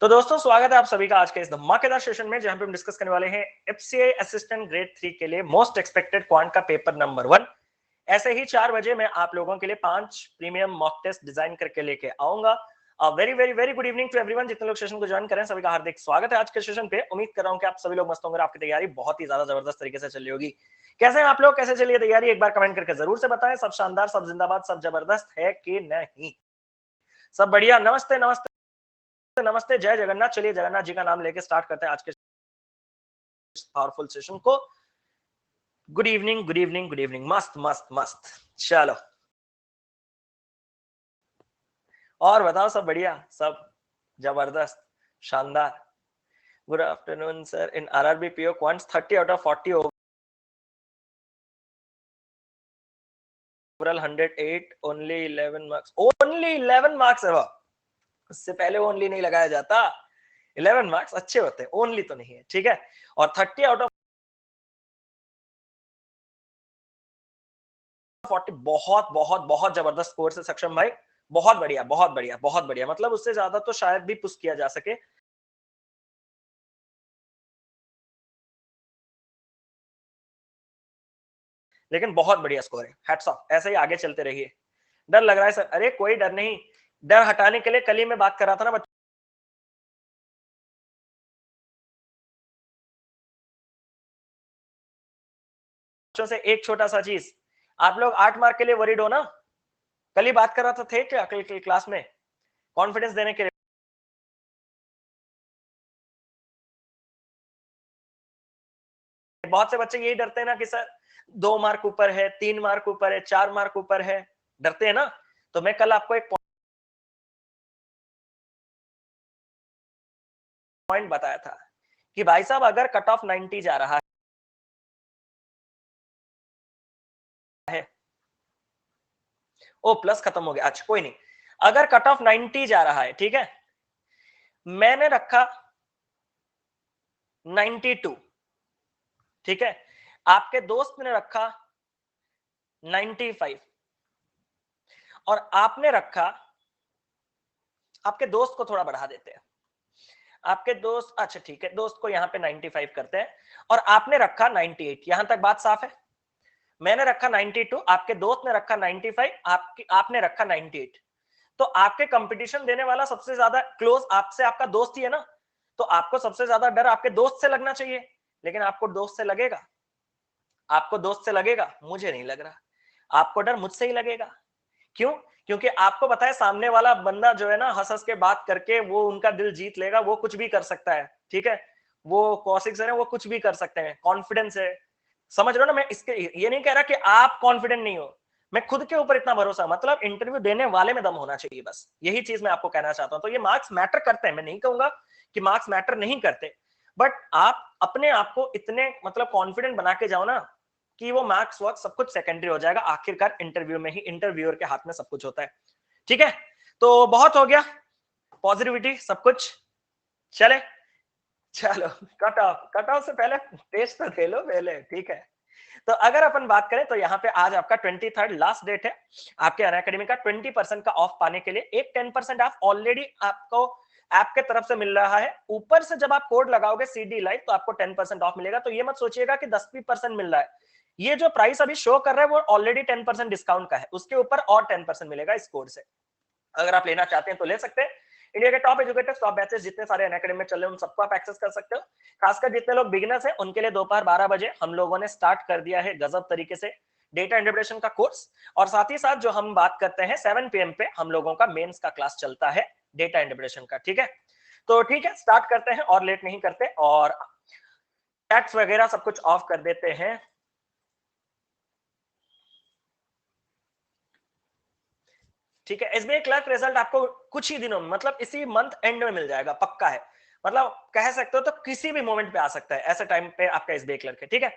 तो दोस्तों स्वागत है आप सभी का आज के इस धमाकेदार सेशन में जहां पे हम डिस्कस करने वाले हैं एफसीआई असिस्टेंट ग्रेड 3 के लिए मोस्ट एक्सपेक्टेड क्वांट का पेपर नंबर 1। ऐसे ही 4 बजे मैं आप लोगों के लिए 5 प्रीमियम मॉक टेस्ट डिजाइन करके लेके आऊंगा। Very very very good evening to everyone. जितने लोग सेशन को ज्वाइन करें सभी का हार्दिक स्वागत है आज के सेशन पे। उम्मीद कर रहा हूं कि आप सभी लोग मस्त होंगे, आपकी तैयारी बहुत ही ज्यादा जबरदस्त तरीके से चल रही होगी। कैसे हैं आप लोग, कैसे चलिए तैयारी, एक बार कमेंट करके जरूर से बताएं। सब शानदार, सब जिंदाबाद, सब जबरदस्त है कि नहीं? सब बढ़िया। नमस्ते नमस्ते नमस्ते, जय जगन्नाथ। चलिए जगन्नाथ जी का नाम लेके स्टार्ट करते हैं आज के पावरफुल सेशन को। Good evening good evening good evening. मस्त मस्त मस्त। चलो और बताओ, सब बढ़िया, सब जबरदस्त, शानदार। Good afternoon sir. In RRB PO quants 30 out of 40 overall 108 only 11 marks. Only 11 marks है वो, उससे पहले ओनली नहीं लगाया जाता। 11 मार्क्स अच्छे होते हैं, ओनली तो नहीं है, ठीक है। और 30 आउट ऑफ 40 बहुत बहुत बहुत जबरदस्त स्कोर से सक्षम भाई। बहुत बढ़िया बहुत बढ़िया बहुत बढ़िया। मतलब उससे ज्यादा तो शायद भी पुश किया जा सके। लेकिन बहुत बढ़िया स्कोर है, हैट्स ऑफ। ऐसे ही आगे चलते रहिए। डर लग रहा है सर? अरे कोई डर नहीं। डर हटाने के लिए कल ही मैं बात कर रहा था ना बच्चों से, एक छोटा सा चीज। आप लोग 8 मार्क के लिए वरीड हो ना? कल ही बात कर रहा था, थे क्या कल क्लास में? कॉन्फिडेंस देने के लिए बहुत से बच्चे यही डरते हैं ना कि सर 2 मार्क ऊपर है, 3 मार्क ऊपर है, 4 मार्क ऊपर है, डरते हैं ना। तो मैं कल आपको एक पॉइंट बताया था कि भाई साहब अगर कट ऑफ 90 जा रहा है। ओ प्लस खत्म हो गया, अच्छा कोई नहीं। अगर कट ऑफ 90 जा रहा है, ठीक है, मैंने रखा 92, ठीक है, आपके दोस्त ने रखा 95 और आपने रखा, आपके दोस्त को थोड़ा बढ़ा देते हैं, आपके दोस्त, अच्छा ठीक है, दोस्त को यहां पे 95 करते हैं और आपने रखा 98। यहां तक बात साफ है? मैंने रखा 92, आपके दोस्त ने रखा 95, आपने रखा 98। तो आपके कंपटीशन देने वाला सबसे ज्यादा क्लोज आपसे आपका दोस्त ही है ना। तो आपको सबसे ज्यादा डर आपके दोस्त से लगना चाहिए। लेकिन आपको दोस्त से लगेगा? आपको दोस्त से लगेगा? मुझे नहीं लग रहा। आपको डर मुझसे ही लगेगा। क्यों? क्योंकि आपको पता है सामने वाला बंदा जो है ना, हंस हंस के बात करके वो उनका दिल जीत लेगा, वो कुछ भी कर सकता है, ठीक है। वो कौशिक सर है, वो कुछ भी कर सकते हैं, कॉन्फिडेंस है। समझ रहे हो ना? मैं इसके ये नहीं कह रहा कि आप कॉन्फिडेंट नहीं हो, मैं खुद के ऊपर इतना भरोसा, मतलब इंटरव्यू देने वाले में दम होना चाहिए, बस यही चीज मैं आपको कहना चाहता हूं। तो ये मार्क्स मैटर करते हैं, मैं नहीं कहूंगा कि मार्क्स मैटर नहीं करते, बट आप अपने आप को इतने मतलब कॉन्फिडेंट बना के जाओ ना कि वो मार्क्स वर्क सब कुछ सेकेंडरी हो जाएगा। आखिरकार इंटरव्यू में ही इंटरव्यूअर के हाथ में सब कुछ होता है, ठीक है। तो बहुत हो गया पॉजिटिविटी सब कुछ। चले, चलो कट ऑफ से पहले टेस्ट तो दे लो पहले, ठीक है। तो अगर अपन बात करें तो यहाँ पे आज आपका 23 लास्ट डेट है आपके अनअकैडमी का 20% का ऑफ पाने के लिए। एक 10% ऑफ ऑलरेडी आपको ऐप के तरफ से मिल रहा है। ऊपर से जब आप कोड लगाओगे CD लाइव तो आपको 10% ऑफ मिलेगा। तो ये मत सोचिएगा कि 10% मिल रहा है। ये जो प्राइस अभी शो कर रहा है वो ऑलरेडी 10% डिस्काउंट का है, उसके ऊपर और 10% मिलेगा इस कोड से। अगर आप लेना चाहते हैं तो ले सकते हैं। इंडिया के टॉप एजुकेटर्स, टॉप बैचेस जितने सारे अनअकैडमी में चल रहे हैं उन सबको आप एक्सेस कर सकते हो। खासकर जितने लोग बिगिनर्स हैं उनके लिए दोपहर 12 बजे हम लोगों ने स्टार्ट कर दिया है गजब तरीके से डेटा इंटरप्रिटेशन का कोर्स। और साथ ही साथ जो हम बात करते हैं 7 PM पे हम लोगों का मेंस का क्लास चलता है डेटा इंटरप्रिटेशन का, ठीक है। तो ठीक है, स्टार्ट करते हैं और लेट नहीं करते, और चैट्स वगैरह सब कुछ ऑफ कर देते हैं। ठीक है, एसबीआई क्लर्क रिजल्ट आपको कुछ ही दिनों में, मतलब इसी मंथ एंड में मिल जाएगा, पक्का है। मतलब कह सकते हो तो किसी भी मोमेंट पे आ सकता है, ऐसे टाइम पे आपका एसबीआई क्लर्क है, ठीक है।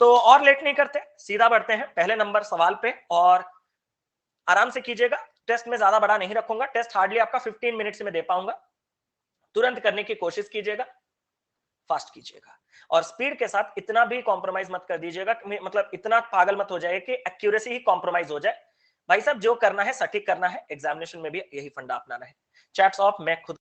तो और लेट नहीं करते, सीधा बढ़ते हैं पहले नंबर सवाल पे, और आराम से कीजिएगा। टेस्ट में ज्यादा बड़ा नहीं रखूंगा, टेस्ट हार्डली आपका 15 मिनट में दे पाऊंगा। तुरंत करने की कोशिश कीजिएगा, फास्ट कीजिएगा, और स्पीड के साथ इतना भी कॉम्प्रोमाइज मत कर दीजिएगा, मतलब इतना पागल मत हो जाए कि एक्यूरेसी ही कॉम्प्रोमाइज हो जाए। भाई साहब जो करना है सटीक करना है, एग्जामिनेशन में भी यही फंडा अपनाना है। चैट्स ऑफ, मैं खुद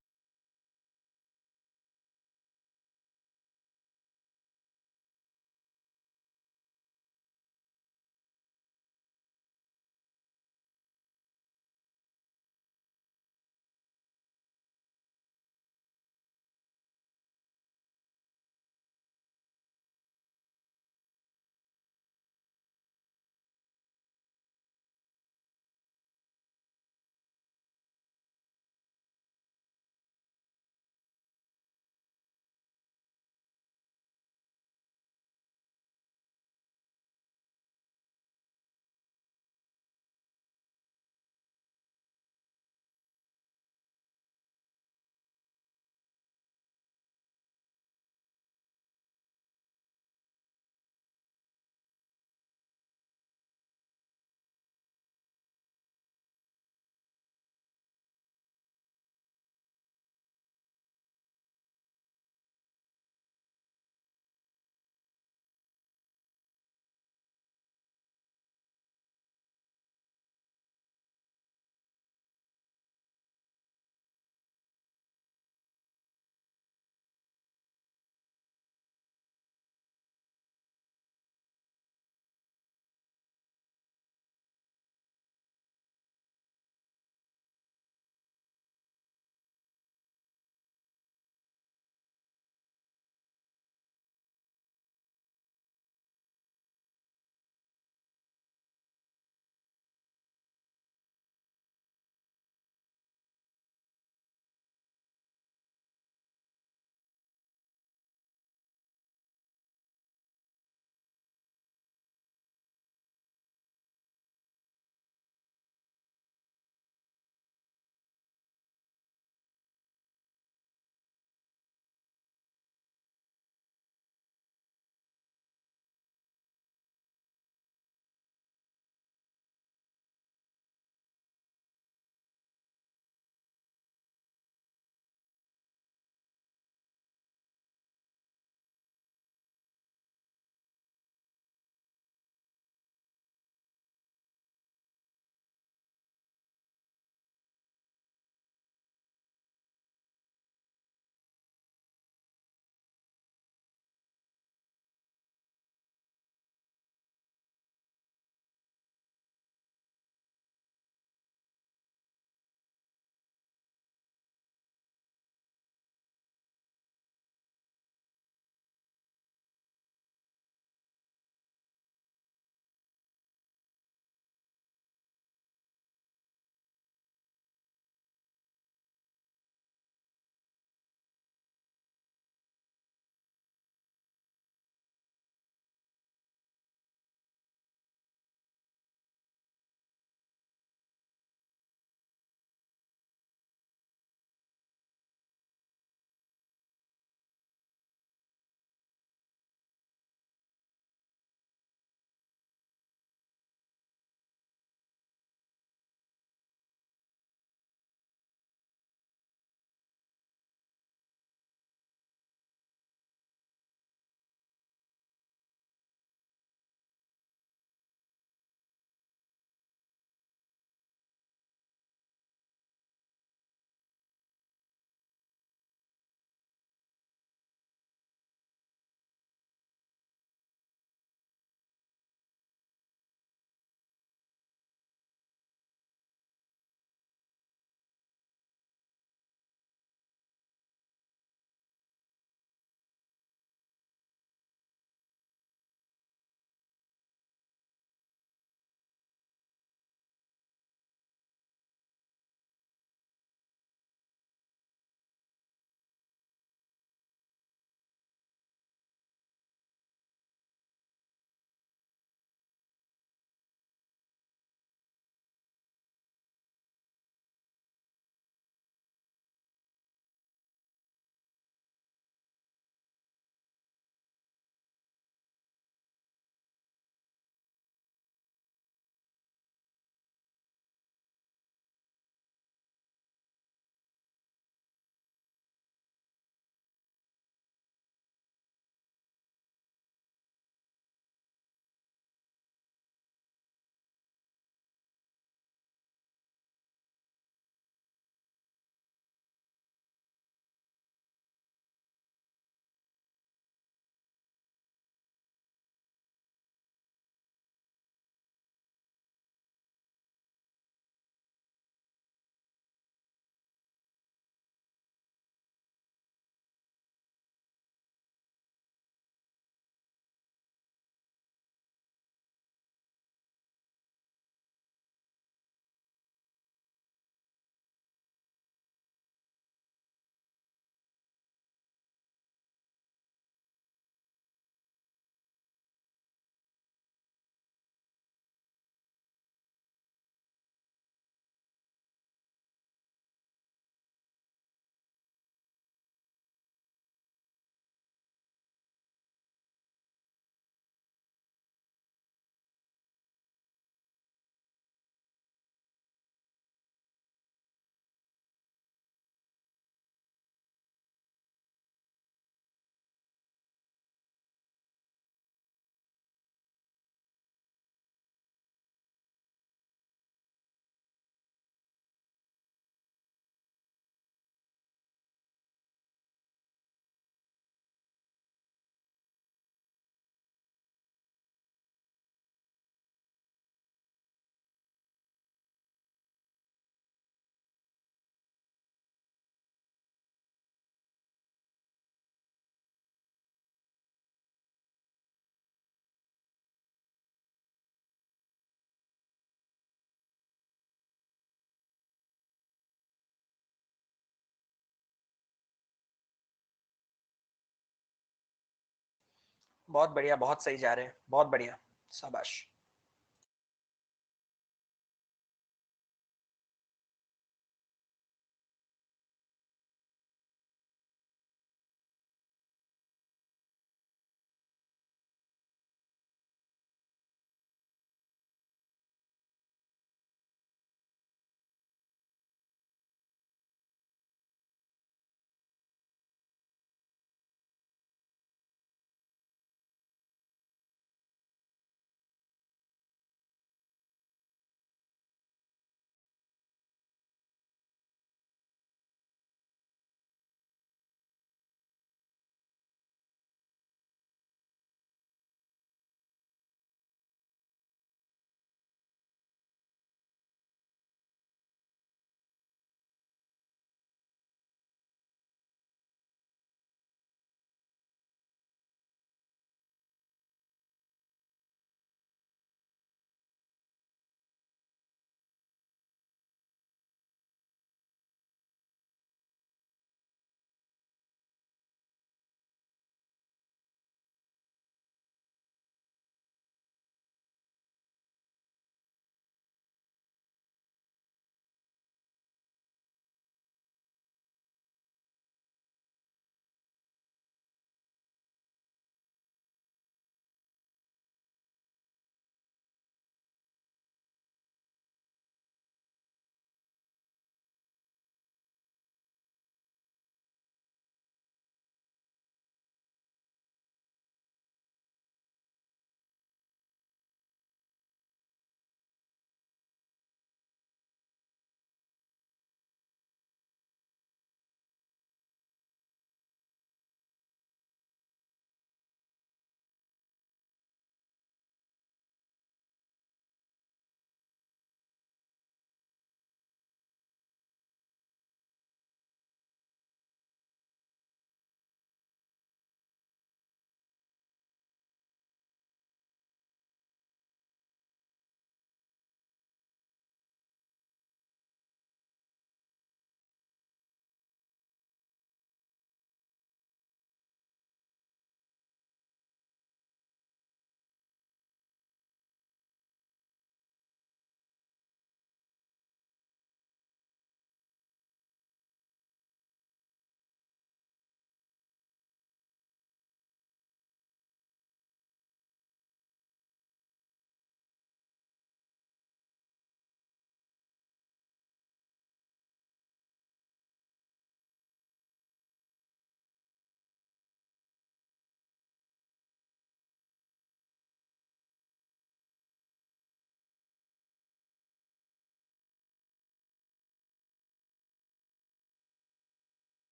बहुत बढ़िया, बहुत सही जा रहे हैं, बहुत बढ़िया, शाबाश।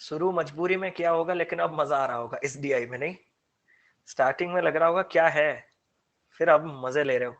शुरू मजबूरी में किया होगा, लेकिन अब मजा आ रहा होगा इस डीआई में, नहीं? स्टार्टिंग में लग रहा होगा क्या है, फिर अब मजे ले रहे हो।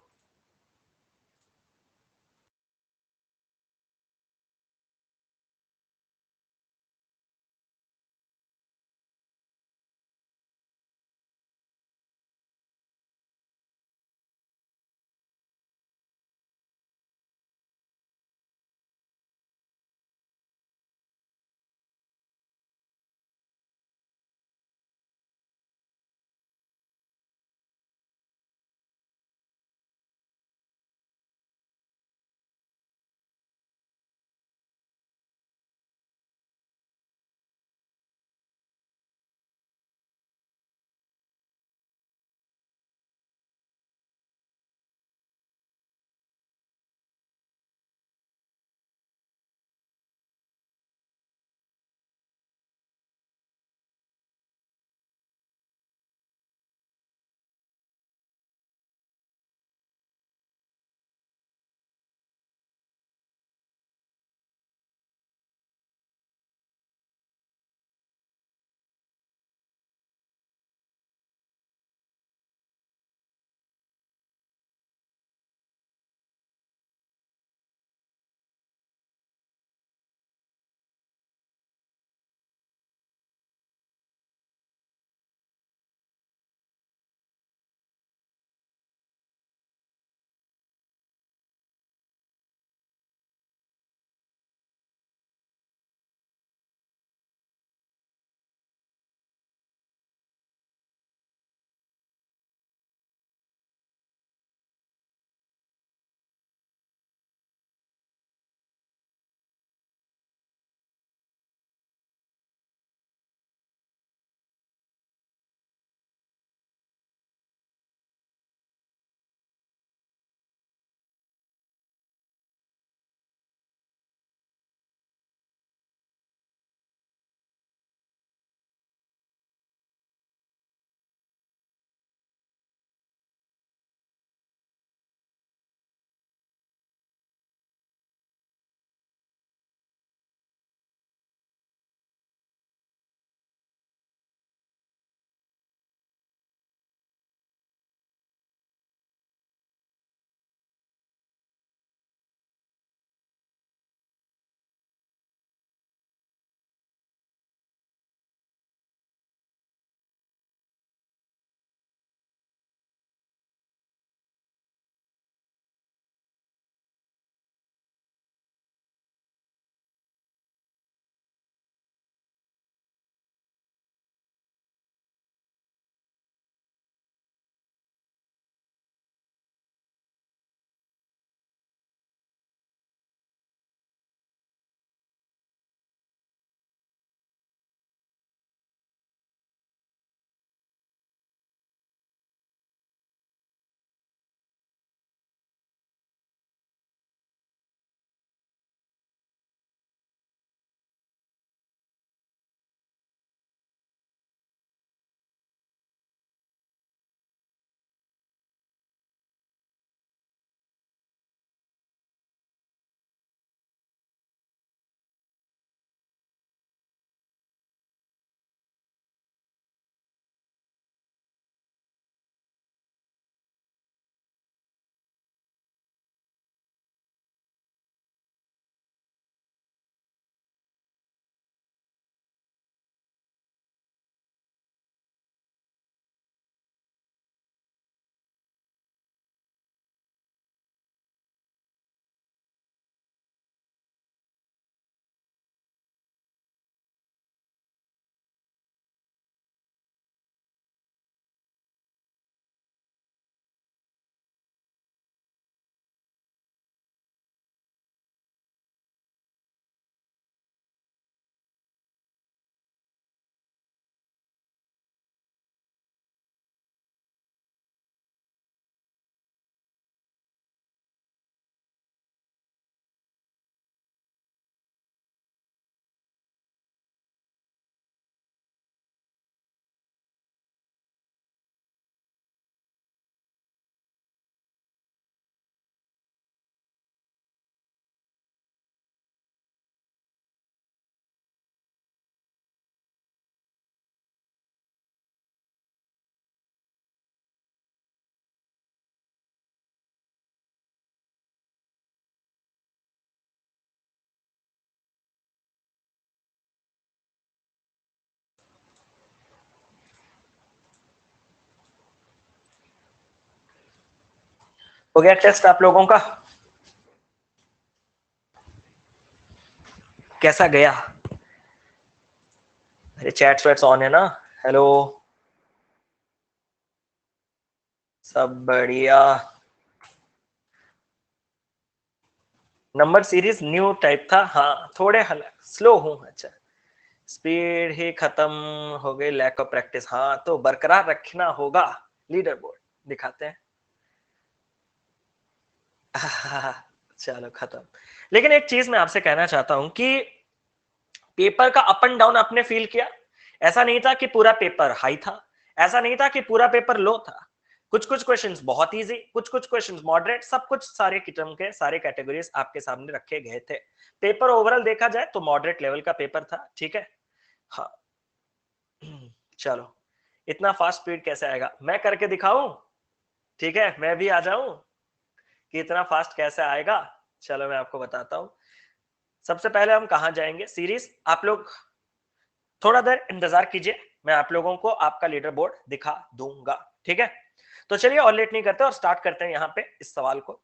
हो गया टेस्ट आप लोगों का? कैसा गया? अरे चैट्स वैट्स ऑन है ना? हेलो, सब बढ़िया। नंबर सीरीज न्यू टाइप था, हाँ थोड़े स्लो हूँ। अच्छा, स्पीड ही खत्म हो गई, लैक ऑफ प्रैक्टिस। हाँ तो बरकरार रखना होगा। लीडर बोर्ड दिखाते हैं। चलो खत्म। लेकिन एक चीज मैं आपसे कहना चाहता हूं कि पेपर का अप एंड डाउन आपने फील किया। ऐसा नहीं था कि पूरा पेपर हाई था, ऐसा नहीं था कि पूरा पेपर लो था। कुछ कुछ क्वेश्चंस बहुत इजी, कुछ कुछ क्वेश्चंस मॉडरेट, सब कुछ सारे किस्म के सारे कैटेगरीज आपके सामने रखे गए थे। पेपर ओवरऑल देखा जाए तो मॉडरेट लेवल का पेपर था, ठीक है। हाँ चलो, इतना फास्ट स्पीड कैसे आएगा, मैं करके दिखाऊं? ठीक है, मैं भी आ जाऊं कि इतना फास्ट कैसे आएगा। चलो मैं आपको बताता हूं। सबसे पहले हम कहां जाएंगे, सीरीज। आप लोग थोड़ा देर इंतजार कीजिए, मैं आप लोगों को आपका लीडर बोर्ड दिखा दूंगा, ठीक है। तो चलिए और लेट नहीं करते और स्टार्ट करते हैं यहाँ पे इस सवाल को।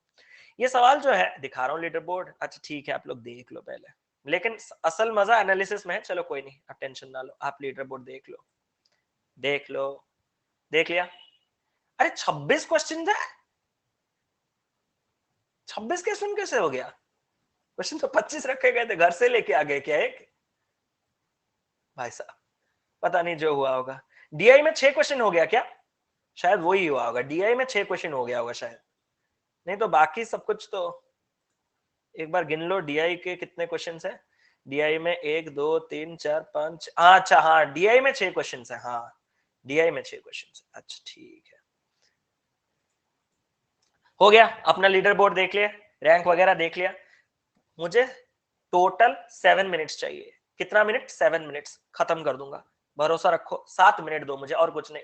ये सवाल जो है दिखा रहा हूँ लीडर बोर्ड। अच्छा ठीक है, आप लोग देख लो पहले, लेकिन असल मजा एनालिसिस में है। चलो कोई नहीं, आप टेंशन ना लो, आप लीडर बोर्ड देख लो, देख लो। देख लिया? अरे 26 क्वेश्चन है। 26 क्वेश्चन कैसे हो गया? क्वेश्चन तो 25 रखे गए थे, घर से लेके आ गए क्या एक? भाई साहब, पता नहीं जो हुआ होगा। डीआई में 6 क्वेश्चन हो गया क्या? शायद वही हुआ होगा, डीआई में 6 क्वेश्चन हो गया होगा शायद। नहीं तो बाकी सब कुछ तो एक बार गिन लो, डीआई के कितने क्वेश्चन है। डीआई में 1 2 3 4 5, अच्छा हाँ डीआई में 6 क्वेश्चन है। हाँ डीआई में 6 क्वेश्चन है। अच्छा ठीक है, हो गया। अपना लीडर बोर्ड देख लिया, रैंक वगैरह देख लिया। मुझे टोटल 7 मिनट्स चाहिए। कितना मिनट? 7 मिनट्स, खत्म कर दूंगा, भरोसा रखो। 7 मिनट दो मुझे, और कुछ नहीं।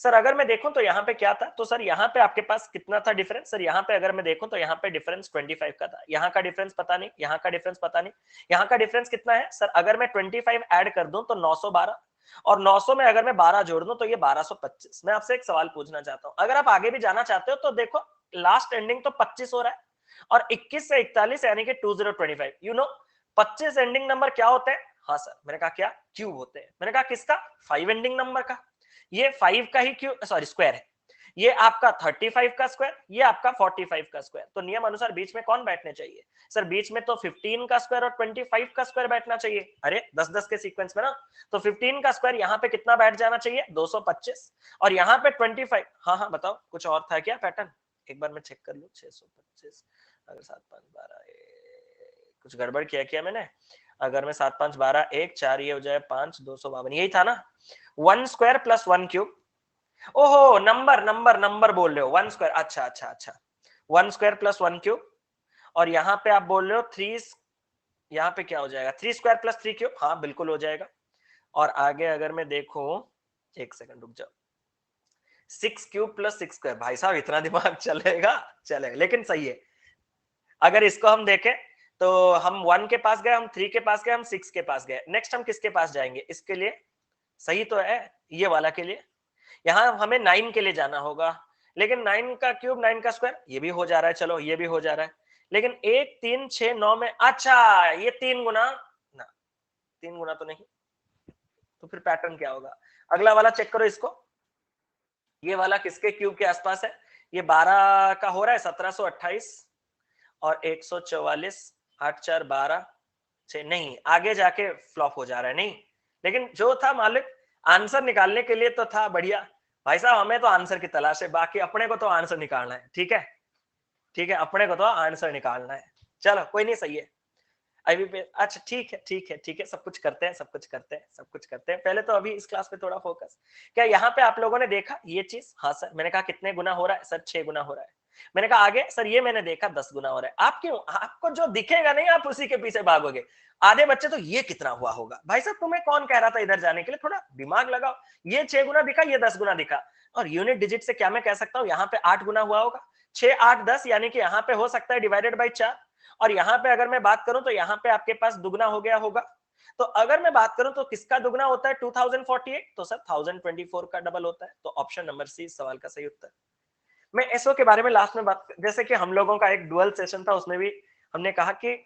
सर अगर मैं देखूं तो यहाँ पे क्या था, तो सर यहाँ पे आपके पास कितना था डिफरेंस? सर यहाँ पे अगर मैं देखूं तो यहाँ पे डिफरेंस 25 का था। यहाँ का डिफरेंस पता नहीं, यहाँ का डिफरेंस पता नहीं। यहाँ का डिफरेंस कितना है सर? अगर मैं 25 ऐड कर दूं तो 912, और 900 में अगर मैं 12 जोड़ दूं तो ये 1225। मैं आपसे एक सवाल पूछना चाहता हूँ, अगर आप आगे भी जाना चाहते हो तो देखो, लास्ट एंडिंग तो 25 हो रहा है, और 21 से 41 यानी कि 2025। यू नो 25 एंडिंग नंबर क्या होते हैं? हाँ सर, मैंने कहा क्या? क्यूब होते हैं। मैंने कहा किसका? 5 एंडिंग नंबर का। ये 5 का ही क्यूब, सॉरी स्क्वायर है। ये आपका 35 का स्क्वायर, ये आपका 45 का स्क्वायर। तो नियम अनुसार बीच में कौन बैठने चाहिए? सर बीच में तो 15 का स्क्वायर और 25 का स्क्वायर बैठना चाहिए। अरे 10-10 के सीक्वेंस में ना। तो 15 का स्क्वायर यहाँ पे कितना बैठ जाना चाहिए? 225। और यहाँ पे 25। हाँ हाँ बताओ, कुछ और था क्या पैटर्न? एक बार मैं चेक कर लूं। 625 अगर 7 5 12 कुछ गड़बड़ किया क्या मैंने? अगर मैं 7 5 12 1 4 ये हो जाए 5 252, यही था ना? 1 स्क्वायर प्लस 1 क्यूब। ओहो, नंबर नंबर नंबर बोल रहे हो, 1 स्क्वायर। अच्छा अच्छा अच्छा, 1 स्क्वायर प्लस 1 क्यूब। और यहाँ पे आप बोल रहे हो 3, यहाँ पे क्या हो जाएगा? 3 स्क्वायर प्लस 3 क्यूब। हाँ बिल्कुल हो जाएगा। और आगे अगर मैं देखूं, एक सेकंड रुक जाओ, 6 क्यूब प्लस 6 स्क्वायर। भाई साहब इतना दिमाग चलेगा? चलेगा, लेकिन सही है। अगर इसको हम देखें तो हम 1 के पास गए, हम 3 के पास गए, हम 6 के पास गए। नेक्स्ट हम किसके पास जाएंगे इसके लिए? सही तो है ये वाला के लिए। यहाँ हमें 9 के लिए जाना होगा, लेकिन 9 का क्यूब 9 का स्क्वायर, ये भी हो जा रहा है। चलो ये भी हो जा रहा है, लेकिन 1 3 6 9 में, अच्छा ये 3 गुना ना, 3 गुना तो नहीं। तो फिर पैटर्न क्या होगा? अगला वाला चेक करो इसको, ये वाला किसके क्यूब के आसपास है? ये 12 का हो रहा है, 1728 और 144, 8 4 12 6, नहीं आगे जाके फ्लॉप हो जा रहा है। नहीं, लेकिन जो था मालिक, आंसर निकालने के लिए तो था बढ़िया। भाई साहब हमें तो आंसर की तलाश है, बाकी अपने को तो आंसर निकालना है, ठीक है। ठीक है, अपने को तो आंसर निकालना है। चलो कोई नहीं, सही है अभी पे। अच्छा ठीक है ठीक है ठीक है, सब कुछ करते हैं, सब कुछ करते हैं, सब कुछ करते हैं। पहले तो अभी इस क्लास पे थोड़ा फोकस। क्या यहाँ पे आप लोगों ने देखा ये चीज? हाँ सर। मैंने कहा कितने गुना हो रहा है? सर 6 गुना हो रहा है। मैंने कहा आगे? सर ये मैंने देखा 10 गुना हो रहा है। आप क्यों, आपको जो दिखेगा नहीं आप उसी के पीछे भागोगे। आधे बच्चे तो ये कितना हुआ होगा। भाई साहब तुम्हें कौन कह रहा था इधर जाने के लिए? थोड़ा दिमाग लगाओ। ये 6 गुना दिखा, ये 10 गुना दिखा, और यूनिट डिजिट से क्या मैं कह सकता हूँ यहाँ पे 8 गुना हुआ होगा। 6 8 10 यानी कि यहाँ पे हो सकता है डिवाइडेड बाई 4। और यहाँ पे अगर मैं बात करूं तो यहाँ पे आपके पास दुगना हो गया होगा। तो अगर मैं बात करूं तो किसका दुगना होता है? 2048। तो सर 1024 का डबल होता है। तो ऑप्शन नंबर सी सवाल का सही उत्तर। मैं एसओ के बारे में लास्ट में बात, जैसे कि हम लोगों का एक डुअल सेशन था, उसमें भी हमने कहा कि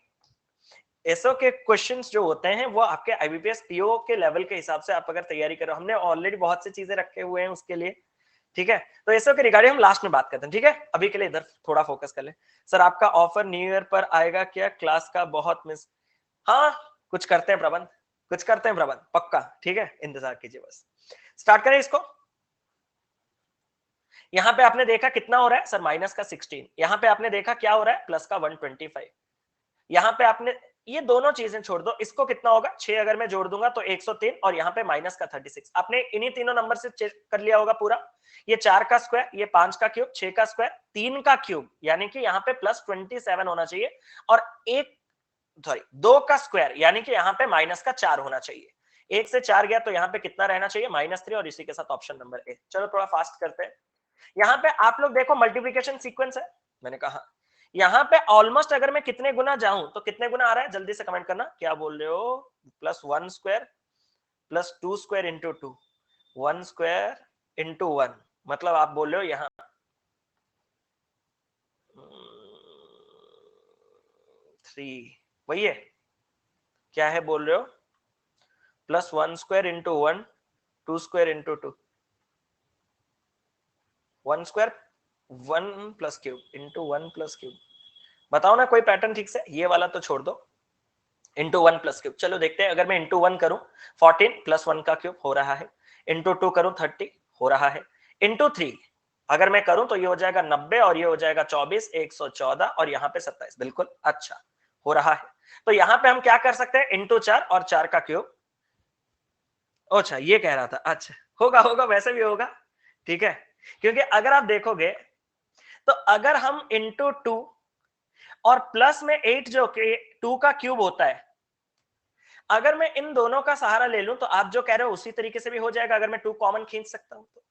एसओ के क्वेश्चंस जो होते हैं वो आपके आईबीपीएस पीओ के लेवल के हिसाब से आप अगर तैयारी करो, हमने ऑलरेडी बहुत सी चीजें रखे हुए हैं उसके लिए, ठीक है। तो एसओ के रिगार्डिंग हम लास्ट में बात करते हैं, ठीक है। अभी के लिए इधर थोड़ा फोकस कर ले। सर आपका ऑफर न्यू ईयर पर आएगा क्या? क्लास का बहुत मिस, हाँ कुछ करते हैं प्रबंध, कुछ करते हैं प्रबंध पक्का, ठीक है, इंतजार कीजिए बस। स्टार्ट करें इसको। यहां पे आपने देखा कितना हो रहा है सर? माइनस का 16। यहां पे आपने देखा क्या हो रहा है? प्लस का 125। यहां पे आपने ये दोनों चीजें छोड़ दो, इसको कितना होगा? 6 अगर मैं जोड़ दूंगा तो 103, और यहाँ पे माइनस का 36। आपने इन्हीं तीनों नंबर से चेक कर लिया होगा पूरा। ये 4 का स्क्वायर, ये 5 का क्यूब, 6 का स्क्वायर, 3 का क्यूब, यानी कि यहाँ पे प्लस 27 होना चाहिए, और एक सॉरी 2 का स्क्वायर, यानी कि यहाँ पे माइनस का 4 होना चाहिए। 1 से 4 गया तो यहाँ पे कितना रहना चाहिए? -3, और इसी के साथ ऑप्शन नंबर ए। चलो थोड़ा फास्ट करते हैं। यहाँ पे आप लोग देखो मल्टीप्लिकेशन सीक्वेंस है, मैंने कहा यहाँ पे ऑलमोस्ट अगर मैं कितने गुना जाऊं तो कितने गुना आ रहा है? जल्दी से कमेंट करना, क्या बोल रहे हो? +1 square plus 2 square into 2, 1 square into 1, मतलब आप बोल रहे हो यहाँ 3, वही है क्या है बोल रहे हो? +1 square into 1, 2 square into 2, 1 square 1 plus cube into 1 plus cube. बताओ ना कोई पैटर्न ठीक से? ये वाला तो छोड़ दो, इंटू 1 प्लस क्यूब। चलो देखते हैं, अगर मैं इंटू 1 करूं 14 प्लस 1 का क्यूब हो रहा है, इंटू 2 करूं 30 हो रहा है, इंटू 3 अगर मैं करूं तो ये हो जाएगा 90, और ये हो जाएगा 24, 114, और यहाँ पे 27, बिल्कुल अच्छा हो रहा है। तो यहाँ पे हम क्या कर सकते हैं? इंटू 4 और 4 का क्यूब। अच्छा ये कह रहा था, अच्छा होगा होगा, वैसे भी होगा, ठीक है। क्योंकि अगर आप देखोगे तो अगर हम इंटू 2 और प्लस में 8 जो कि 2 का क्यूब होता है, अगर मैं इन दोनों का सहारा ले लूं तो आप जो कह रहे हो उसी तरीके से भी हो जाएगा। अगर मैं 2 कॉमन खींच सकता हूं तो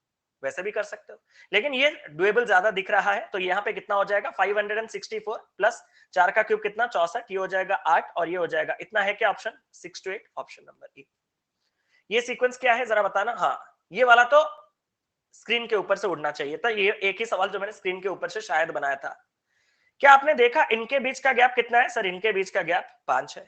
वैसे भी कर सकते हो, लेकिन ये डुएबल ज्यादा दिख रहा है। तो यहाँ पे कितना हो जाएगा? 564 प्लस 4 का क्यूब कितना? 64, ये हो जाएगा 8, और ये हो जाएगा इतना है क्या? Option 6 to 8, option number A. ये सीक्वेंस क्या है जरा बताना। हाँ ये वाला तो स्क्रीन के ऊपर से उड़ना चाहिए था, ये एक ही सवाल जो मैंने स्क्रीन के ऊपर से शायद बनाया था। क्या आपने देखा इनके बीच का गैप कितना है? सर इनके बीच का गैप 5 है।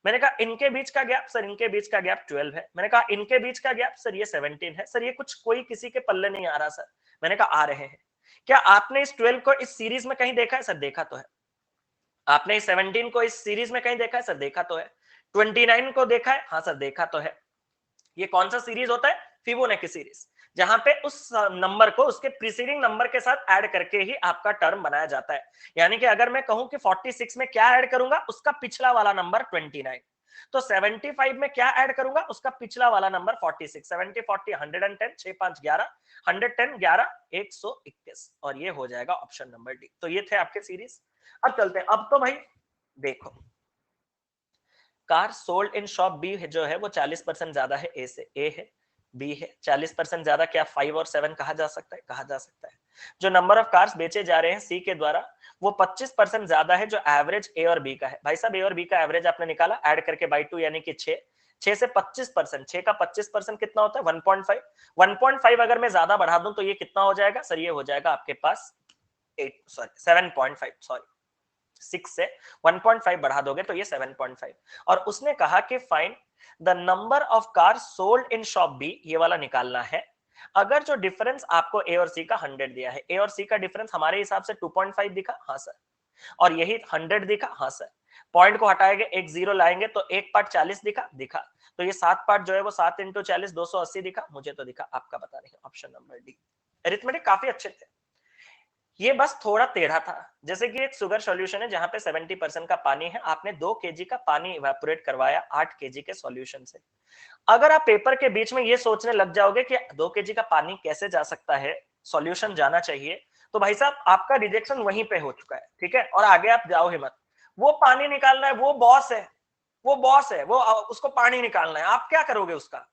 मैंने कहा इनके बीच का गैप, सर इनके बीच का गैप 12 है। मैंने कहा इनके बीच का गैप, सर ये 17 है। सर ये कुछ कोई किसी के पल्ले नहीं आ रहा सर। मैंने कहा आ रहे हैं। क्या आपने इस 12 को इस सीरीज में कहीं देखा है? सर देखा तो है। आपने इस 17 को इस सीरीज में कहीं देखा है? सर देखा तो है। 29 को देखा है? हाँ सर देखा तो है। ये कौन सा सीरीज होता है? फिबोनाची सीरीज, जहां पे उस नंबर को उसके प्रीसीडिंग नंबर के साथ ऐड करके ही आपका टर्म बनाया जाता है। यानी कि अगर मैं कहूं कि 46 में क्या ऐड करूंगा? उसका पिछला वाला नंबर 29। तो 75 में क्या ऐड करूंगा? उसका पिछला वाला नंबर 46। 70 40 110, 6 5 11, 110 11 121, और ये हो जाएगा ऑप्शन नंबर डी। तो ये थे आपके सीरीज। अब चलते हैं, अब तो भाई देखो car sold in shop B जो है वो 40% ज्यादा है ए से। ए है, बी है, 40% ज्यादा। क्या 5 और 7 कहा जा सकता है? कहा जा सकता है। जो नंबर ऑफ कार्स बेचे जा रहे हैं सी के द्वारा वो 25% ज्यादा है जो एवरेज ए और बी का है। भाई साहब ए और बी का एवरेज आपने निकाला ऐड करके बाई 2, यानी कि 6। 6 से 25%, 6 का 25% कितना होता है? 1.5। 1.5 अगर मैं ज्यादा बढ़ा दूं तो ये कितना हो जाएगा? सर ये हो जाएगा आपके पास 7.5, सॉरी 6 से 1.5 बढ़ा दोगे तो ये 7.5। और उसने कहा कि find the number of car sold in shop B, ये वाला निकालना है। अगर जो डिफरेंस आपको ए और सी का 100 दिया है, ए और सी का डिफरेंस हमारे हिसाब से 2.5 दिखा, हाँ सर, और यही 100 दिखा, हाँ सर। पॉइंट को हटाएंगे, एक जीरो लाएंगे तो एक पार्ट 40 दिखा, दिखा। तो ये 7 पार्ट जो है वो 7 इंटू 40 280 दिखा, मुझे तो दिखा, आपका बता नहीं। Option number D. अरिथमेटिक काफी अच्छे थे, ये बस थोड़ा टेढ़ा था। जैसे कि एक शुगर सॉल्यूशन है जहां पे 70% का पानी है, आपने 2 केजी का पानी इवेपोरेट करवाया 8 केजी के सॉल्यूशन से। अगर आप पेपर के बीच में ये सोचने लग जाओगे कि 2 केजी का पानी कैसे जा सकता है, सॉल्यूशन जाना चाहिए, तो भाई साहब आपका रिजेक्शन वहीं पे हो चुका है, ठीक है। और आगे आप जाओ ही मत। वो पानी निकालना है, वो बॉस है, वो बॉस है, वो उसको पानी निकालना है, आप क्या करोगे उसका?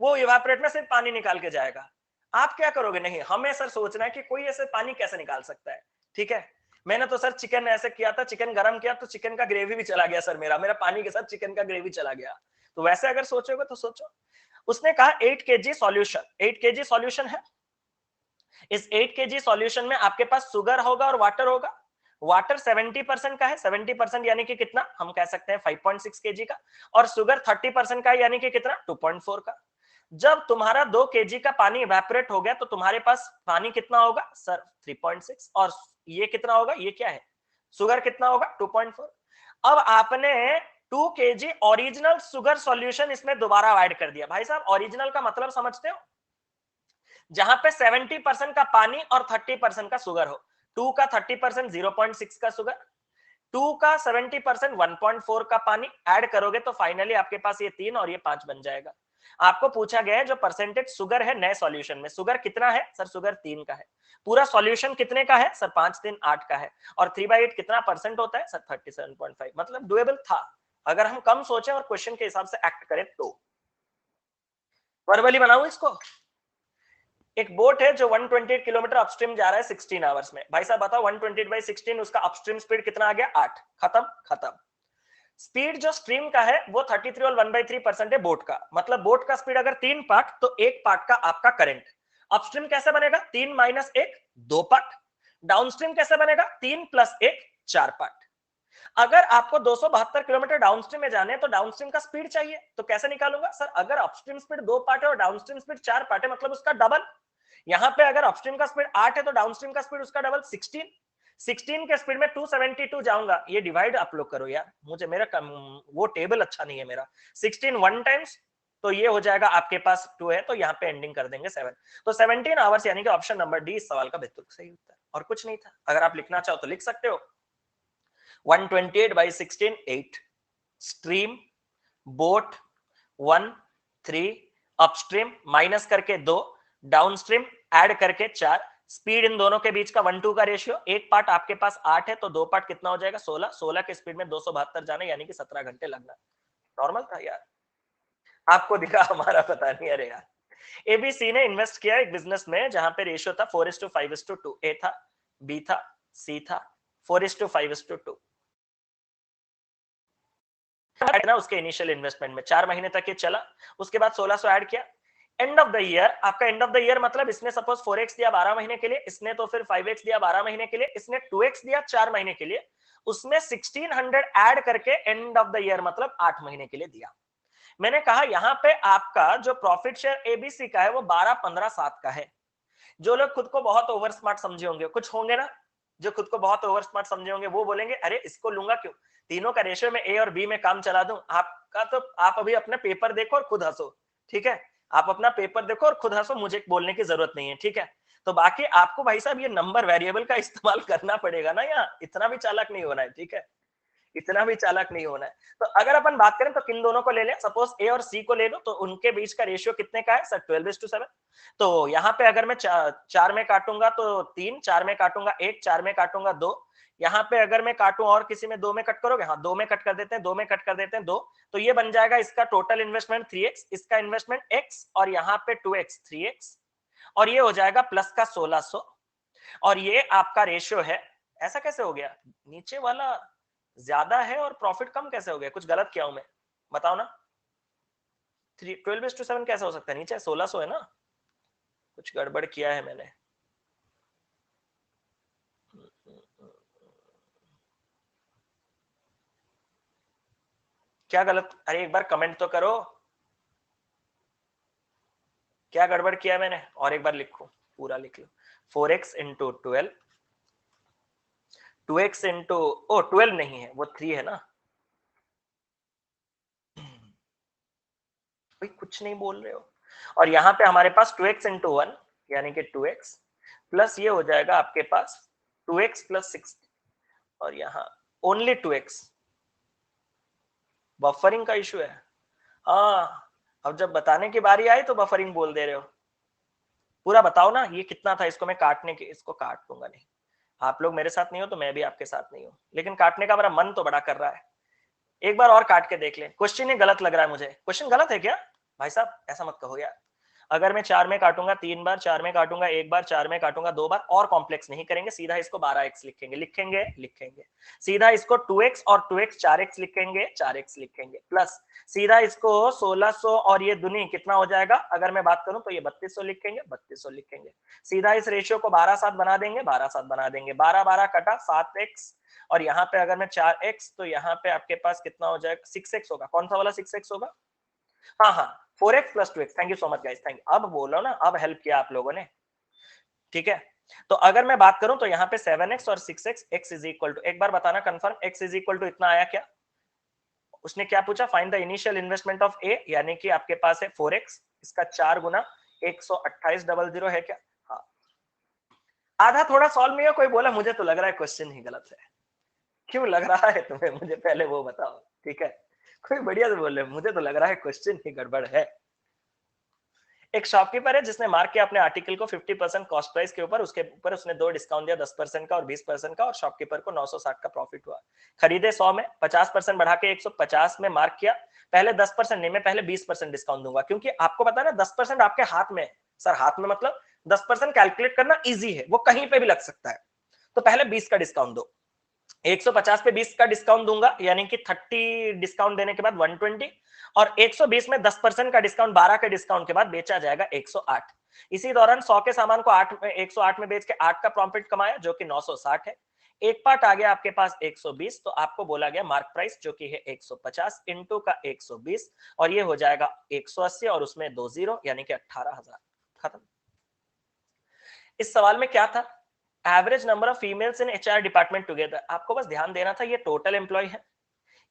वो इवेपोरेट में सिर्फ पानी निकाल के जाएगा, आप क्या करोगे? नहीं, हमें सर सोचना है कि कोई ऐसे पानी कैसे निकाल सकता है, ठीक है। मैंने तो सर चिकन ऐसे किया था, चिकन गरम किया तो चिकन का ग्रेवी भी चला गया सर, मेरा पानी के साथ चिकन का ग्रेवी चला गया। तो वैसे अगर सोचोगे तो सोचो। उसने कहा 8 केजी सॉल्यूशन, 8 केजी सॉल्यूशन है, इस 8 kg सॉल्यूशन में आपके पास शुगर होगा और वाटर होगा। वाटर 70% का है, 70% यानी कि कितना, हम कह सकते हैं 5.6 kg का, और शुगर 30% का है यानी कि कितना, 2.4 का। जब तुम्हारा 2 kg का पानी इवेपोरेट हो गया तो तुम्हारे पास पानी कितना होगा सर, 3.6, और ये कितना होगा, ये क्या है, शुगर कितना होगा, 2.4। अब आपने 2 kg ओरिजिनल शुगर सॉल्यूशन इसमें दोबारा ऐड कर दिया। भाई साहब ओरिजिनल का मतलब समझते हो, जहां पे 70% का पानी और 30% का शुगर हो। 2 का 30% 0.6 का शुगर, 2 का 70% 1.4 का पानी ऐड करोगे तो फाइनली आपके पास ये 3 और ये 5 बन जाएगा। आपको पूछा गया है जो परसेंटेज शुगर है नए सॉल्यूशन में, शुगर कितना है सर, शुगर 3 का है। पूरा सॉल्यूशन कितने का है सर, 5 3 8 का है, और 3/8 कितना परसेंट होता है सर, 37.5। मतलब डुएबल था अगर हम कम सोचें और क्वेश्चन के हिसाब से एक्ट करें तो। वर्बली बनाऊं इसको। एक बोट है जो 128 किलोमीटर अपस्ट्रीम जा रहा है 16 आवर्स में। भाई साहब बताओ 128/16 उसका अपस्ट्रीम स्पीड कितना आ गया, 8। खत्म खत्म। स्पीड जो स्ट्रीम का है वो 33 और 1/3% है बोट का। मतलब बोट का स्पीड अगर 3 पार्ट तो 1 पार्ट का आपका करंट। अपस्ट्रीम कैसे बनेगा, 3 - 1 2 पार्ट। डाउनस्ट्रीम कैसे बनेगा, 3 + 1 4 पार्ट। अगर आपको 272 किलोमीटर डाउनस्ट्रीम में जाने हैं तो डाउनस्ट्रीम का स्पीड चाहिए, तो कैसे निकालूंगा सर, अगर अपस्ट्रीम स्पीड 2 पार्ट है और डाउनस्ट्रीम स्पीड 4 पार्ट है मतलब उसका डबल। यहां पे अगर अपस्ट्रीम का स्पीड 8 है तो डाउनस्ट्रीम का स्पीड उसका डबल 16 के स्पीड में 272 जाऊंगा। ये डिवाइड आप लोग करो यार, मुझे मेरा वो टेबल अच्छा नहीं है मेरा। 16 1 टाइम्स तो ये हो जाएगा आपके पास 2 है, तो यहाँ पे एंडिंग कर देंगे 7। तो 17 आवर्स यानी कि ऑप्शन नंबर डी इस सवाल का बिल्कुल सही उत्तर, और कुछ नहीं था। अगर आप लिखना चाहो तो लिख सकते हो 128/16 8, स्ट्रीम, बोट 1 3, अपस्ट्रीम माइनस करके 2, डाउनस्ट्रीम ऐड करके 4, स्पीड इन दोनों के बीच का 1:2 का रेशियो। एक पार्ट आपके पास 8 है तो 2 पार्ट कितना हो जाएगा, 16। 16 के स्पीड में 272 जाना यानी कि 17 घंटे लगना। नॉर्मल था यार, आपको दिखा हमारा पता नहीं। अरे यार, एबीसी ने इन्वेस्ट किया एक बिजनेस में जहां पे रेशियो था 4:5:2। ए था, बी था, सी था, 4:5:2 ना उसके इनिशियल इन्वेस्टमेंट में। 4 महीने तक ये चला, उसके बाद 1600 ऐड किया। एंड ऑफ द ईयर, आपका एंड ऑफ द ईयर मतलब इसने सपोज 4x दिया 12 महीने के लिए, इसने तो फिर 5x दिया 12 महीने के लिए, इसने 2x दिया 4 महीने के लिए, उसमें 1600 ऐड करके एंड ऑफ द ईयर मतलब 8 महीने के लिए दिया। मैंने कहा यहां पे आपका जो प्रॉफिट शेयर एबीसी का है वो 12 15 7 का है। जो लोग खुद को बहुत ओवर स्मार्ट समझे होंगे, कुछ होंगे ना जो खुद को बहुत ओवर स्मार्ट समझे होंगे, वो बोलेंगे अरे इसको लूंगा क्यों, तीनों का रेशियो में ए और बी में काम चला दूं। आपका तो आप अभी अपने पेपर देखो और खुद हंसो, ठीक है, आप अपना पेपर देखो और खुद हंसो, मुझे बोलने की जरूरत नहीं है, ठीक है। तो बाकी आपको भाई साहब ये नंबर वेरिएबल का इस्तेमाल करना पड़ेगा ना, यहाँ इतना भी चालाक नहीं होना है, ठीक है, इतना भी चालाक नहीं होना है। तो अगर अपन बात करें तो किन दोनों को ले लें, सपोज ए और सी को ले लो, तो उनके बीच का रेशियो कितने का है सर, 12:7। तो यहाँ पे अगर मैं 4 में काटूंगा तो 3, 4 में काटूंगा 1, 4 में काटूंगा 2, यहाँ पे अगर मैं काटूं और किसी में 2 में कट करोगे, हाँ 2 में कट कर देते हैं, 2 में कट कर देते हैं 2, तो ये बन जाएगा इसका टोटल इन्वेस्टमेंट 3x, इसका इन्वेस्टमेंट x, और यहाँ पे 2x 3x, और ये हो जाएगा प्लस का 1600, और ये आपका रेशियो है। ऐसा कैसे हो गया, नीचे वाला ज्यादा है और प्रॉफिट कम कैसे हो गया, कुछ गलत किया हूं मैं, बताओ ना। 12:7 कैसे हो सकता है, नीचे 1600 है ना, कुछ गड़बड़ किया है मैंने। क्या गलत, अरे एक बार कमेंट तो करो, क्या गड़बड़ किया मैंने, और एक बार लिखो, पूरा लिख लो। 4x इंटू 12, 2x इंटू, ओ 12 नहीं है वो 3 है ना, भाई कुछ नहीं बोल रहे हो। और यहाँ पे हमारे पास 2x इंटू 1 यानी कि 2x, प्लस ये हो जाएगा आपके पास 2x + 6, और यहाँ ओनली 2x। बफरिंग का इशू है, हाँ। अब जब बताने की बारी आई तो बफरिंग बोल दे रहे हो। पूरा बताओ ना ये कितना था, इसको मैं काटने के, इसको काट दूंगा नहीं, आप लोग मेरे साथ नहीं हो तो मैं भी आपके साथ नहीं हूं, लेकिन काटने का मेरा मन तो बड़ा कर रहा है। एक बार और काट के देख ले, क्वेश्चन ही गलत लग रहा है मुझे। क्वेश्चन गलत है क्या भाई साहब, ऐसा मत कहो यार। अगर मैं 4 में काटूंगा 3 बार, 4 में काटूंगा 1 बार, 4 में काटूंगा 2 बार, और कॉम्प्लेक्स नहीं करेंगे, सीधा इसको 12x लिखेंगे, सीधा इसको 2x और 2x 4x लिखेंगे, 4x लिखेंगे, प्लस सीधा इसको 1600 और ये दुनी कितना हो जाएगा, अगर मैं बात करूं तो ये 3200 लिखेंगे, 3200 लिखेंगे, सीधा इस रेशियो को 12-7 बना देंगे, 12-7 बना देंगे, 12-12 कटा 7x, और यहाँ पे अगर मैं 4x तो यहाँ पे आपके पास कितना हो जाएगा, 6x होगा, कौन सा वाला 6x होगा, हाँ हाँ 4x plus 2x, thank you so much guys, thank you, अब बोलो ना, अब हेल्प किया आप लोगों ने, ठीक है। तो अगर मैं बात करूं तो यहाँ पे 7x और 6x, x is equal to, एक बार बताना confirm, x is equal to इतना आया क्या, उसने क्या पूछा, find the initial investment of A, यानी कि आपके पास है 4x, इसका 4 गुना 128,000 है क्या, हाँ, आधा थोड़ा सॉल्व नहीं है, कोई बोला मुझे तो लग रहा है क्वेश्चन ही गलत है, क्यों लग रहा है तुम्हें, मुझे पहले वो बताओ, ठीक है, कोई बढ़िया से बोल रहे, मुझे तो लग रहा है क्वेश्चन ही गड़बड़ है। एक शॉपकीपर है जिसने मार्क किया अपने आर्टिकल को 50% कॉस्ट प्राइस के ऊपर, उसके ऊपर उसने 2 डिस्काउंट दिया, 10% का और 20% का, और शॉपकीपर को 960 का प्रॉफिट हुआ, खरीदे 100 में, 50% बढ़ा के 150 में मार्क किया, पहले 10% नहीं, मैं पहले 20% डिस्काउंट दूंगा, क्योंकि आपको पता है ना 10% आपके हाथ में, सर हाथ में मतलब 10% कैलकुलेट करना इजी है, वो कहीं पे भी लग सकता है, तो पहले 20 का डिस्काउंट दो, 150 पे 20 का डिस्काउंट दूंगा, यानी कि 30 डिस्काउंट देने के बाद 120, और 120 में 10% का डिस्काउंट, 12 के डिस्काउंट के बाद बेचा जाएगा 108। इसी दौरान 100 के सामान को 108 में बेच के 8 का प्रॉफिट कमाया, जो कि 960 है, एक पार्ट आ गया आपके पास 120, तो आपको बोला गया मार्क प्राइस जो कि है 150 इंटू का 120, और ये हो जाएगा 180, और उसमें 2 जीरो, यानी कि 18,000, खत्म। इस सवाल में क्या था, average number of females in HR department together, आपको बस ध्यान देना था ये टोटल एम्प्लॉय है,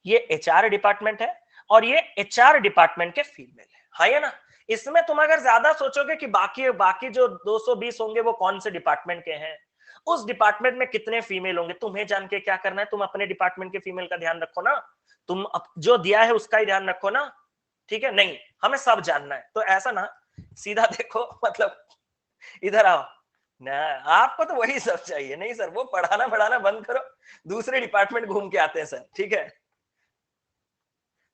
ये एचआर डिपार्टमेंट है, और ये एचआर डिपार्टमेंट के फीमेल है, हाँ या ना। इसमें तुम अगर ज्यादा सोचोगे कि बाकी बाकी जो 220 होंगे वो कौन से डिपार्टमेंट के हैं, उस डिपार्टमेंट में कितने फीमेल होंगे, तुम्हें जान के क्या करना है, तुम अपने डिपार्टमेंट के फीमेल का ध्यान रखो ना, तुम जो दिया है उसका ही ध्यान रखो ना, ठीक है, नहीं हमें सब जानना है, तो ऐसा ना सीधा देखो, मतलब इधर आओ ना, आपको तो वही सब चाहिए, नहीं सर वो पढ़ाना पढ़ाना बंद करो, दूसरे डिपार्टमेंट घूम के आते हैं सर, ठीक है,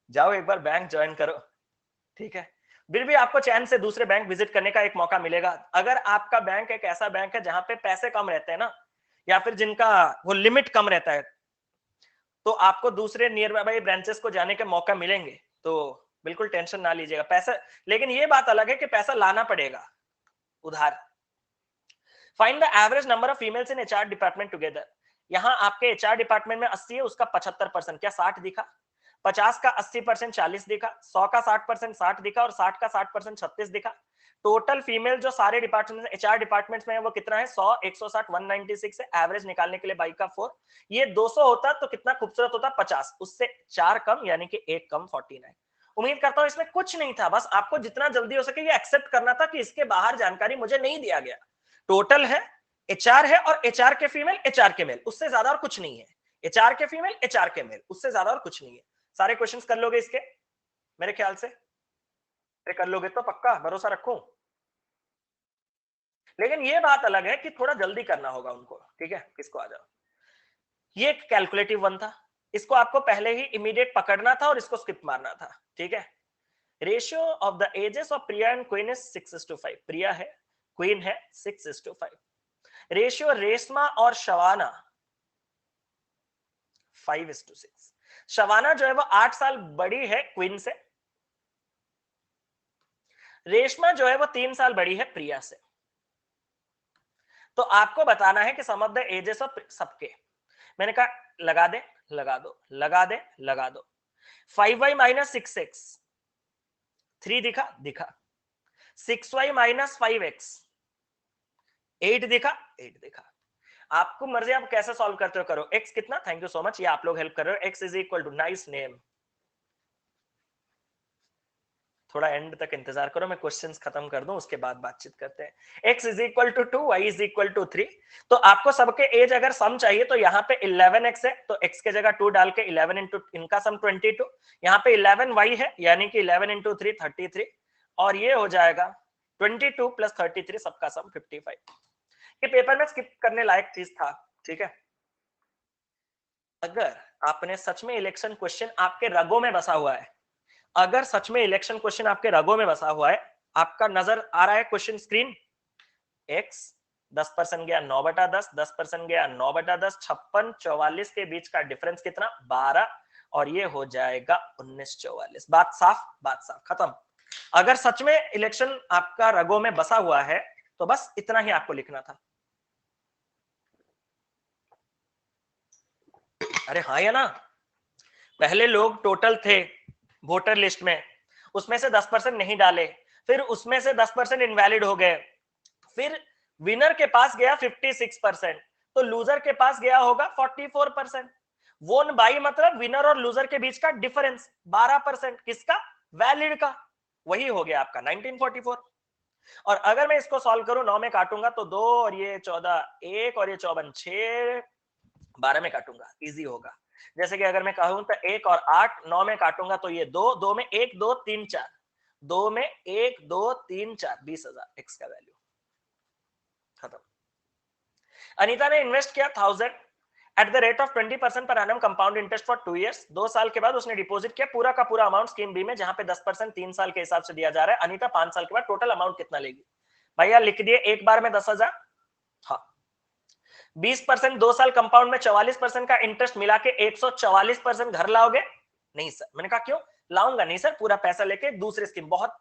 जाओ एक बार बैंक ज्वाइन करो, ठीक है, फिर भी आपको चैन से दूसरे बैंक विजिट करने का एक मौका मिलेगा, अगर आपका बैंक एक ऐसा बैंक है जहां पे पैसे कम रहते हैं ना, या फिर जिनका वो लिमिट कम रहता है, तो आपको दूसरे नियर बाई ब्रांचेस को जाने के मौका मिलेंगे, तो बिल्कुल टेंशन ना लीजिएगा, पैसा, लेकिन ये बात अलग है कि पैसा लाना पड़ेगा उधार। Find the average number of females in HR department together, यहां आपके एचआर डिपार्टमेंट में 80 है, उसका 75%, क्या 60 दिखा, 50 का 80% 40 दिखा, 100 का 60% 60 दिखा, और 60 का 60% 36 दिखा, टोटल फीमेल जो सारे डिपार्टमेंट एचआर डिपार्टमेंट्स में है वो कितना है, 100, 160, 196 है, एवरेज निकालने के लिए बाई का 4, ये 200 होता तो कितना खूबसूरत होता 50, उससे 4 कम, यानी कि 1 कम 49। उम्मीद करता हूं इसमें कुछ नहीं था, बस आपको जितना जल्दी हो सके ये एक्सेप्ट करना था कि इसके बाहर जानकारी मुझे नहीं दिया गया, टोटल है, एचआर है, और एचआर के फीमेल एचआर के मेल, उससे ज्यादा और कुछ नहीं है, एचआर के फीमेल एचआर के मेल, उससे ज्यादा और कुछ नहीं है। सारे क्वेश्चंस कर लोगे इसके, मेरे ख्याल से कर लोगे तो, पक्का भरोसा रखूं, लेकिन ये बात अलग है कि थोड़ा जल्दी करना होगा उनको, ठीक है, किसको आ जाओ, ये एक कैलकुलेटिव वन था, इसको आपको पहले ही इमीडिएट पकड़ना था और इसको स्किप मारना था, ठीक है। Ratio of the ages of Priya and Queen is 6:5, Priya है, क्वीन है, 6:5, रेशियो रेशमा और शवाना 5:6, शवाना जो है वो 8 साल बड़ी है क्वीन से, रेशमा जो है वो 3 साल बड़ी है प्रिया से, तो आपको बताना है कि सम ऑफ द एजेस ऑफ सबके, मैंने कहा लगा दे, लगा दो, लगा दे, लगा दो, 5y माइनस 6x, 3 दिखा, दिखा, 6y माइनस 5x, 8 दिखा, 8 दिखा, आपको मर्जी आप कैसे सॉल्व करते हो करो, x कितना, थैंक यू सो मच, ये आप लोग हेल्प कर रहे हो, x is equal to, nice name, थोड़ा एंड तक इंतजार करो, मैं क्वेश्चंस खत्म कर दूं उसके बाद बातचीत करते हैं। x is equal to 2, y is equal to 3, तो आपको सबके एज अगर सम चाहिए तो यहाँ पे 11x है, तो x के जगह 2 डाल के 11 इंटू इनका सम 22, यहाँ पे 11y है, यानी कि 11 इंटू 3 33, और ये हो जाएगा 22 प्लस 33 सबका सम 55। ये पेपर में स्किप करने लायक चीज था, ठीक है। अगर आपने सच में इलेक्शन क्वेश्चन आपके रगों में बसा हुआ है, अगर सच में इलेक्शन क्वेश्चन आपके रगों में बसा हुआ है, आपका नजर आ रहा है क्वेश्चन स्क्रीन? x 10% गया 9/10, 10% गया 9/10, 56 44 के बीच का डिफरेंस कितना? 12, और ये हो जाएगा 1944। बात साफ, बात साफ, खत्म। अगर सच में इलेक्शन आपका रगों में बसा हुआ है तो बस इतना ही आपको लिखना था। अरे हाँ या ना? पहले लोग टोटल थे वोटर लिस्ट में, उसमें से 10% नहीं डाले, फिर उसमें से 10% इनवैलिड हो गए, फिर विनर के पास गया 56%, तो लूजर के पास गया होगा 44%। वोन बाई मतलब विनर और लूजर के बीच का डिफरेंस 12%, किसका? वैलिड का। वही हो गया आपका 1944। और अगर मैं इसको सॉल्व करूं, 9 में काटूंगा तो 2 और ये 14 1 और ये 54 6, 12 में काटूंगा, इजी होगा। जैसे कि अगर मैं कहूं तो 1 और 8, 9 में काटूंगा तो ये 2, 2 में 1 2 3 4, 2 में 1 2 3 4, 20,000 एक्स का वैल्यू खत्म। अनीता ने इन्वेस्ट किया 1000 at the rate of 20% per annum compound interest for 2 years. 2 साल के बाद उसने डिपॉजिट किया पूरा का पूरा अमाउंट स्कीम बी में, जहां पे 10% 3 साल के हिसाब से दिया जा रहा है। अनीता 5 साल के बाद टोटल अमाउंट कितना लेगी? भैया लिख दिए एक बार में 10,000। हाँ, 20% 2 साल कंपाउंड में 44% का इंटरेस्ट मिला के 144% घर लाओगे? नहीं सर। मैंने कहा क्यों लाऊंगा? नहीं सर, पूरा पैसा लेके दूसरे स्कीम, बहुत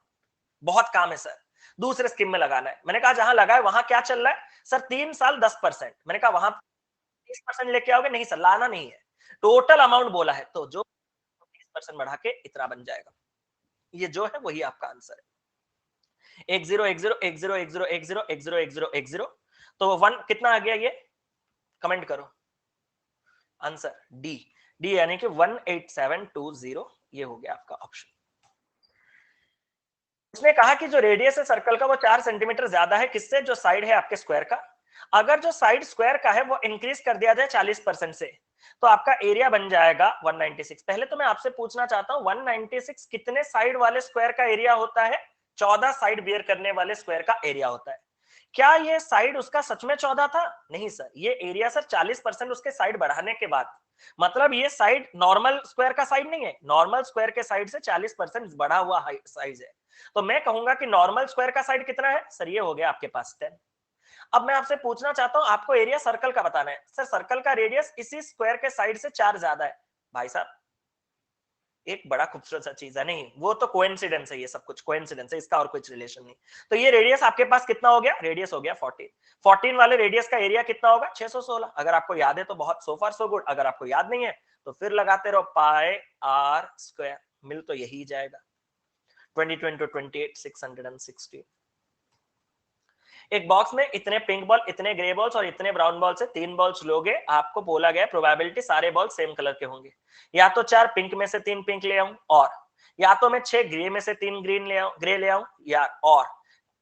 बहुत काम है सर, दूसरे स्कीम में लगाना है। मैंने कहा जहां लगाए वहां क्या चल रहा है? सर 3 साल 10%। मैंने कहा वहां 30% लेके आओगे? नहीं सर, लाना नहीं है, टोटल अमाउंट बोला है, तो जो 30% बढ़ा के इतना बन जाएगा। ये जो है वही आपका आंसर है। 1010101010101010, तो 1 कितना आ गया? ये कमेंट करो आंसर। डी, डी यानी कि 18720, ये हो गया आपका ऑप्शन। उसने कहा कि जो रेडियस है सर्कल का वो 4 सेंटीमीटर ज्यादा है किससे? जो साइड है आपके स्क्वायर का। अगर जो साइड स्क्वायर का है वो इंक्रीज कर दिया जाए 40% से, तो आपका एरिया बन जाएगा 196। पहले तो मैं आपसे पूछना चाहता हूं 196 कितने साइड वाले स्क्वायर का एरिया होता है? 14 साइड बियर करने वाले स्क्वायर का एरिया होता है। क्या ये साइड उसका सच में 14 था? नहीं सर, ये एरिया सर 40% उसके साइड बढ़ाने के बाद, मतलब ये साइड नॉर्मल स्क्वायर का साइड नहीं है, नॉर्मल स्क्वायर के साइड से 40% बढ़ा हुआ साइज है। तो मैं कहूंगा कि नॉर्मल स्क्वायर का साइड कितना है? सर ये हो गया आपके पास 10। अब मैं आपसे पूछना चाहता हूं, आपको एरिया सर्कल का बताना है। सर सर्कल का रेडियस इसी स्क्वायर के साइड से 4 ज्यादा है। भाई साहब एक बड़ा खूबसूरत सा चीज है, नहीं वो तो कोइंसिडेंस है, ये सब कुछ कोइंसिडेंस है, इसका और कुछ रिलेशन नहीं। तो ये रेडियस आपके पास कितना हो गया? रेडियस हो गया 14। 14 वाले रेडियस का एरिया कितना होगा? 616। अगर आपको याद है तो बहुत, सो फार सो गुड। अगर आपको याद नहीं है तो फिर लगाते रहो पाई आर स्क्वायर, मिल तो यही जाएगा 22 into 28 660। एक बॉक्स में इतने पिंक बॉल, इतने ग्रे बॉल्स और इतने ब्राउन बॉल से 3 बॉल्स लोगे, आपको बोला गया प्रोबेबिलिटी सारे बॉल सेम कलर के होंगे। या तो 4 पिंक में से 3 पिंक ले आऊं, और या तो मैं 6 ग्रे में से 3 ग्रीन ले आऊं, ग्रे ले आऊं, या और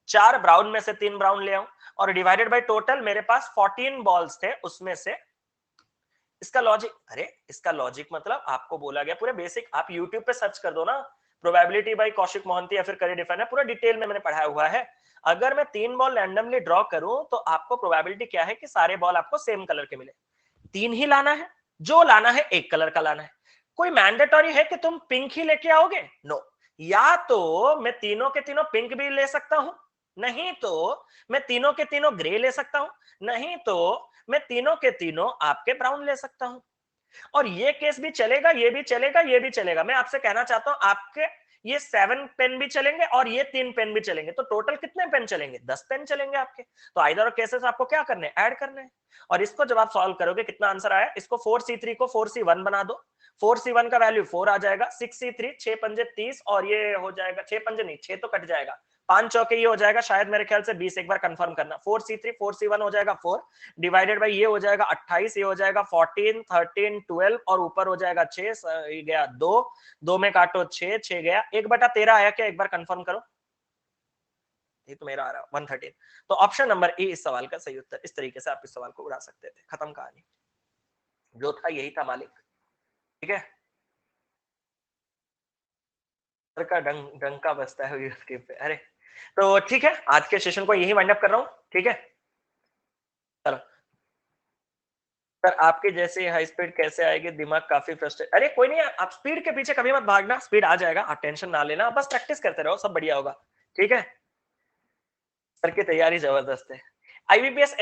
4 ब्राउन में से 3 ब्राउन ले आऊं, और डिवाइडेड बाय टोटल मेरे पास 14 बॉल्स थे, उसमें से इसका लॉजिक, अरे इसका लॉजिक मतलब आपको बोला गया पूरे बेसिक, आप यूट्यूब पे सर्च कर दो ना, प्रोबेबिलिटी बाय कौशिक मोहंती या फिर करे डिफाइन है, पूरा डिटेल में मैंने पढ़ाया हुआ है। अगर मैं 3 बॉल रैंडमली ड्रॉ करूं तो आपको प्रोबेबिलिटी क्या है कि सारे बॉल आपको सेम कलर के मिले। 3 ही लाना है, जो लाना है एक कलर का लाना है। कोई मैंडेटरी है कि तुम पिंक ही लेके आओगे? नो। या तो मैं तीनों के तीनों पिंक भी ले सकता हूं, नहीं तो मैं तीनों के तीनों ग्रे ले सकता हूं, नहीं तो मैं तीनों के तीनों आपके ब्राउन ले सकता हूं। और ये केस भी चलेगा, ये भी चलेगा, ये भी चलेगा। मैं आपसे कहना चाहता हूं आपके ये 7 पेन भी चलेंगे और ये 3 पेन भी चलेंगे, तो टोटल कितने पेन चलेंगे? 10 पेन चलेंगे आपके। तो आइदर केसेस आपको क्या करने हैं? ऐड करने हैं। और इसको जब आप सॉल्व करोगे कितना आंसर आया? इसको 4c3 को 4c1 बना दो, 4c1 का वैल्यू 4 आ जाएगा, 6c3 6 पंजे 30, और ये हो जाएगा 6 पंजे नहीं 6 तो कट जाएगा, 5 चौके ये हो जाएगा शायद मेरे ख्याल से 20, एक बार कंफर्म करना। 4c3 4c1 हो जाएगा 4 डिवाइडेड बाई ये हो जाएगा 28, ये हो जाएगा 14 13 12 और ऊपर हो जाएगा 6, ये गया 2, 2 में काटो 6, 6 गया 1/13 आया क्या? एक बार कंफर्म करो। ये तो मेरा आ रहा 113। तो ऑप्शन नंबर ए इस सवाल का सही उत्तर। इस तरीके से आप इस सवाल को उड़ा सकते थे, खत्म कहानी, जो था यही था मालिक। ठीक है, का डंका बजता है उसके पे। अरे तो ठीक है, आज के सेशन को यही वाइंड अप कर रहा हूँ। ठीक है, चलो सर आपके जैसे हाई स्पीड कैसे आएगी? दिमाग काफी फ्रस्ट्रेट। अरे कोई नहीं, आप स्पीड के पीछे कभी मत भागना, स्पीड आ जाएगा, आप टेंशन ना लेना, बस प्रैक्टिस करते रहो, सब बढ़िया होगा। ठीक है, सर की तैयारी जबरदस्त है। आईबीपीएस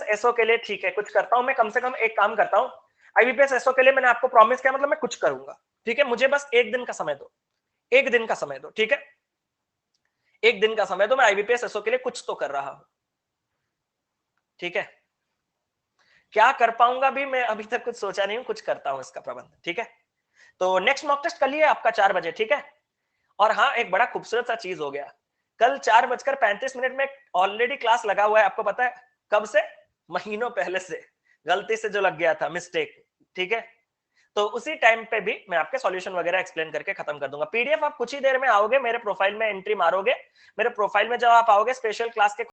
एसओ के लिए ठीक है, कुछ करता हूं मैं, कम से कम एक काम करता हूं। आईबीपीएस एसओ के लिए मैंने आपको प्रॉमिस किया, मतलब मैं कुछ करूंगा, ठीक है, मुझे बस एक दिन का समय दो, एक दिन का समय दो, ठीक है, एक दिन का समय दो, मैं आईबीपीएस एसओ के लिए कुछ तो कर रहा हूं, ठीक है। क्या कर पाऊंगा भी मैं अभी तक कुछ सोचा नहीं हूं, कुछ करता हूं इसका प्रबंध, ठीक है। तो नेक्स्ट मॉक टेस्ट कल ही है आपका 4 बजे, ठीक है। और हाँ, एक बड़ा खूबसूरत सा चीज हो गया, कल 4:35 में ऑलरेडी क्लास लगा हुआ है, आपको पता है कब से? महीनों पहले से, गलती से जो लग गया था, मिस्टेक, ठीक है। तो उसी टाइम पे भी मैं आपके सॉल्यूशन वगैरह एक्सप्लेन करके खत्म कर दूंगा। पीडीएफ आप कुछ ही देर में आओगे, मेरे प्रोफाइल में एंट्री मारोगे, मेरे प्रोफाइल में जब आप आओगे स्पेशल क्लास के